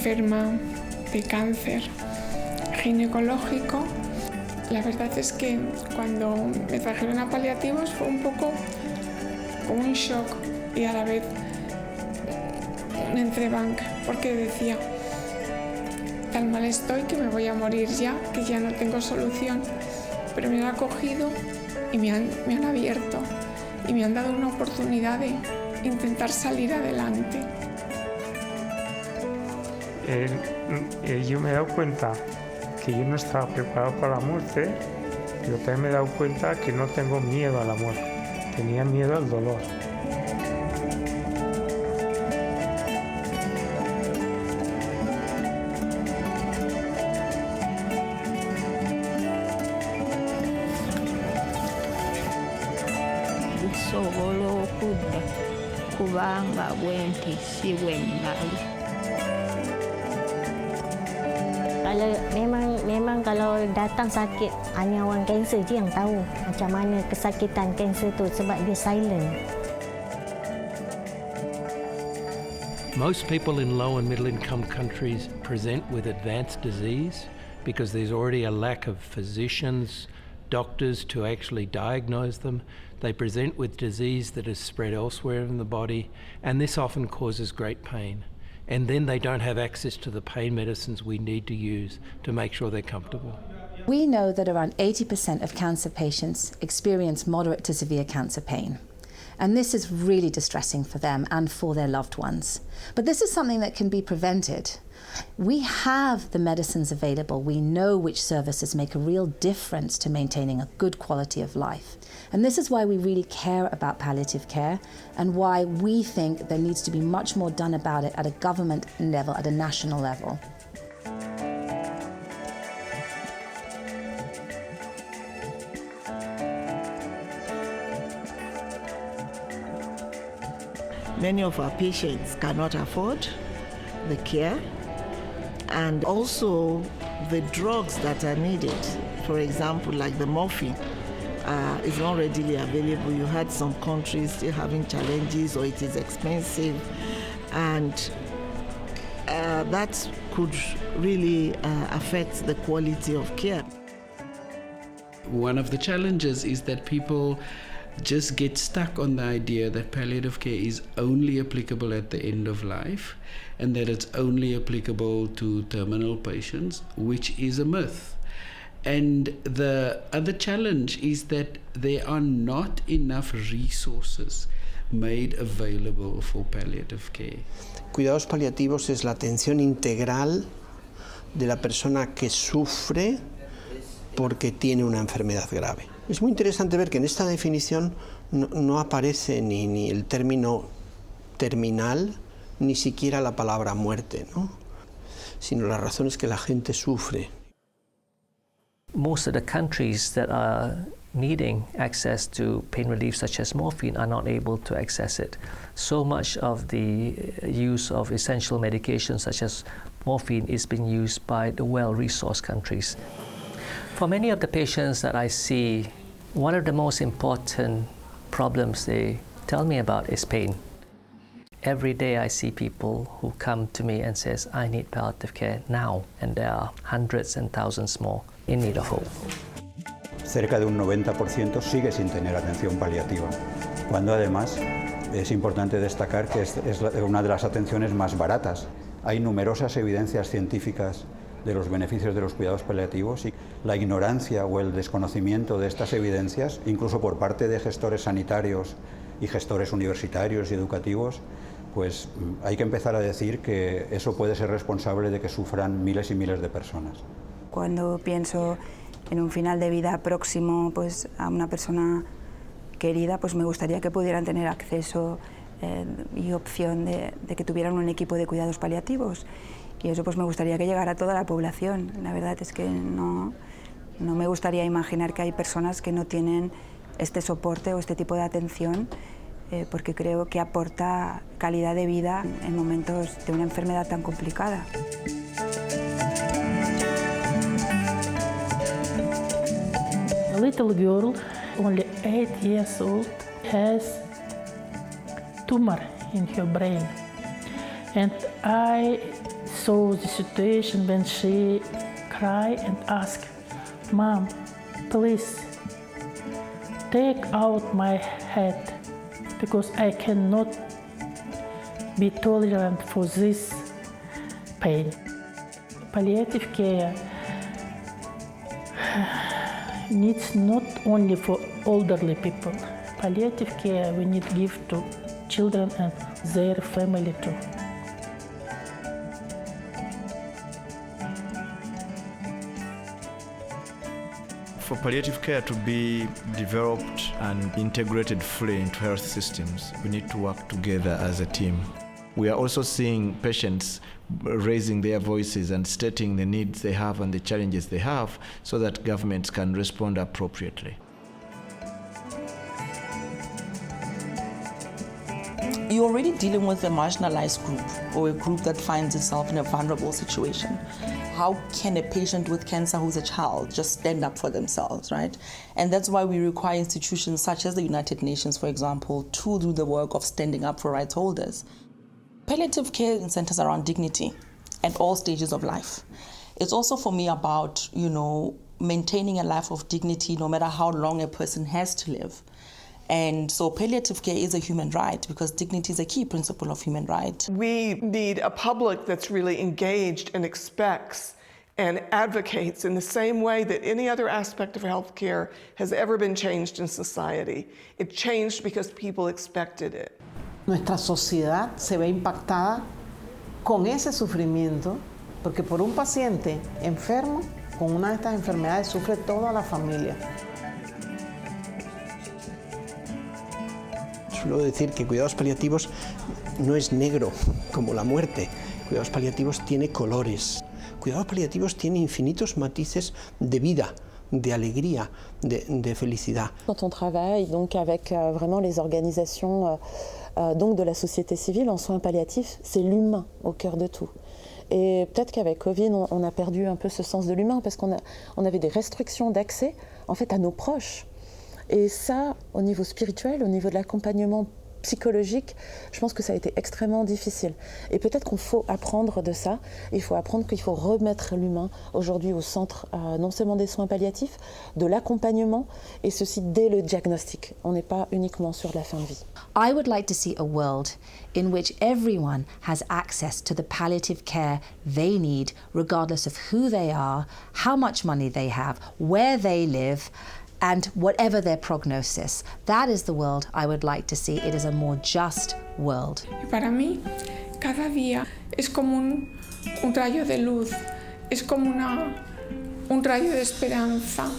enferma de cáncer ginecológico. La verdad es que cuando me trajeron a paliativos fue un poco como un shock y a la vez un entrebanc, porque decía, tan mal estoy que me voy a morir ya, que ya no tengo solución, pero me han acogido y me han abierto y me han dado una oportunidad de intentar salir adelante. Yo me he dado cuenta que yo no estaba preparado para la muerte, pero también me he dado cuenta que no tengo miedo a la muerte, tenía miedo al dolor. Memang kalau datang sakit, hanya orang kanser je yang tahu macam mana kesakitan kanser tu sebab dia silent. Most people in low and middle income countries present with advanced disease because there's already a lack of physicians, doctors to actually diagnose them. They present with disease that is spread elsewhere in the body, and this often causes great pain. And then they don't have access to the pain medicines we need to use to make sure they're comfortable. We know that around 80% of cancer patients experience moderate to severe cancer pain. And this is really distressing for them and for their loved ones. But this is something that can be prevented. We have the medicines available. We know which services make a real difference to maintaining a good quality of life. And this is why we really care about palliative care and why we think there needs to be much more done about it at a government level, at a national level. Many of our patients cannot afford the care and also the drugs that are needed. For example, like the morphine is not readily available. You had some countries still having challenges or it is expensive, and that could really affect the quality of care. One of the challenges is that people just get stuck on the idea that palliative care is only applicable at the end of life and that it's only applicable to terminal patients, which is a myth. And the other challenge is that there are not enough resources made available for palliative care. Cuidados paliativos es la atención integral de la persona que sufre porque tiene una enfermedad grave. Es muy interesante ver que en esta definición no aparece ni el término terminal, ni siquiera la palabra muerte, ¿no? Sino la razón es que la gente sufre. Most of the countries that are needing access to pain relief such as morphine are not able to access it. So much of the use of essential medications such as morphine is being used by the well-resourced countries. For many of the patients that I see, one of the most important problems they tell me about is pain. Every day I see people who come to me and says, I need palliative care now, and there are hundreds and thousands more in need of hope. Cerca de un 90% sigue sin tener atención paliativa, cuando además es importante destacar que es una de las atenciones más baratas. Hay numerosas evidencias científicas de los beneficios de los cuidados paliativos y la ignorancia o el desconocimiento de estas evidencias, incluso por parte de gestores sanitarios y gestores universitarios y educativos, pues hay que empezar a decir que eso puede ser responsable de que sufran miles y miles de personas. Cuando pienso en un final de vida próximo, pues a una persona querida, pues me gustaría que pudieran tener acceso y opción de que tuvieran un equipo de cuidados paliativos. Y eso pues me gustaría que llegara a toda la población. La verdad es que no me gustaría imaginar que hay personas que no tienen este soporte o este tipo de atención, porque creo que aporta calidad de vida en momentos de una enfermedad tan complicada. A little girl, only 8 years old, has tumor in her brain, and I saw the situation when she cried and asked, "Mom, please take out my head because I cannot be tolerant for this pain." Palliative care needs not only for elderly people. Palliative care we need to give to children and their family too. For palliative care to be developed and integrated fully into health systems, we need to work together as a team. We are also seeing patients raising their voices and stating the needs they have and the challenges they have so that governments can respond appropriately. You're already dealing with a marginalized group or a group that finds itself in a vulnerable situation. How can a patient with cancer who's a child just stand up for themselves, right? And that's why we require institutions such as the United Nations, for example, to do the work of standing up for rights holders. Palliative care centers around dignity at all stages of life. It's also for me about, maintaining a life of dignity no matter how long a person has to live. And so palliative care is a human right because dignity is a key principle of human right. We need a public that's really engaged and expects and advocates in the same way that any other aspect of healthcare has ever been changed in society. It changed because people expected it. Nuestra sociedad se ve impactada con ese sufrimiento porque por un paciente enfermo con una de estas enfermedades sufre toda la familia. Suelo decir que cuidados paliativos no es negro como la muerte. Cuidados paliativos tiene colores. Cuidados paliativos tiene infinitos matices de vida, de alegría, de felicidad. Quand on travaille donc avec vraiment les organisations donc de la société civile en soins palliatifs, c'est l'humain au cœur de tout. Et peut-être qu'avec Covid, on a perdu un peu ce sens de l'humain parce qu'on avait des restrictions d'accès en fait à nos proches. Et ça, au niveau spirituel, au niveau de l'accompagnement psychologique, je pense que ça a été extrêmement difficile. Et peut-être qu'on faut apprendre de ça. Il faut apprendre qu'il faut remettre l'humain aujourd'hui au centre non seulement des soins palliatifs, de l'accompagnement, et ceci dès le diagnostic. On n'est pas uniquement sur la fin de vie. I would like to see a world in which everyone has access to the palliative care they need, regardless of who they are, how much money they have, where they live, and whatever their prognosis. That is the world I would like to see. It is a more just world. Y para mí, cada día es como un rayo de luz, es como un rayo de esperanza.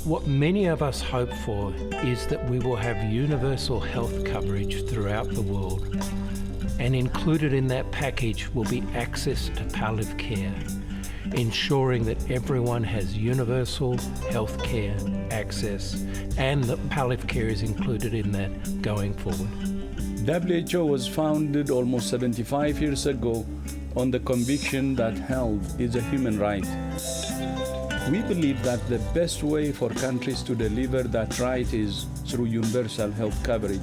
What many of us hope for is that we will have universal health coverage throughout the world, and included in that package will be access to palliative care, ensuring that everyone has universal health care access and that palliative care is included in that going forward. WHO was founded almost 75 years ago on the conviction that health is a human right. We believe that the best way for countries to deliver that right is through universal health coverage,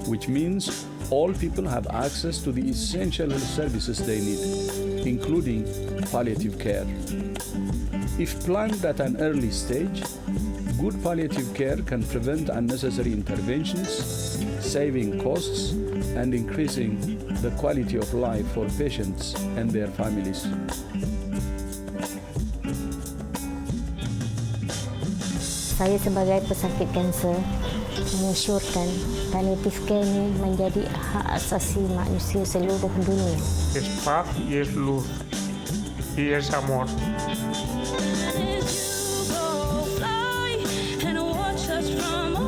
which means all people have access to the essential health services they need, including palliative care. If planned at an early stage, good palliative care can prevent unnecessary interventions, saving costs, and increasing the quality of life for patients and their families. Saya sebagai pesakit kanser mengesyorkan palliative care ini menjadi hak asasi manusia seluruh dunia. Es paz y es luz y es amor. Let you go fly and watch us from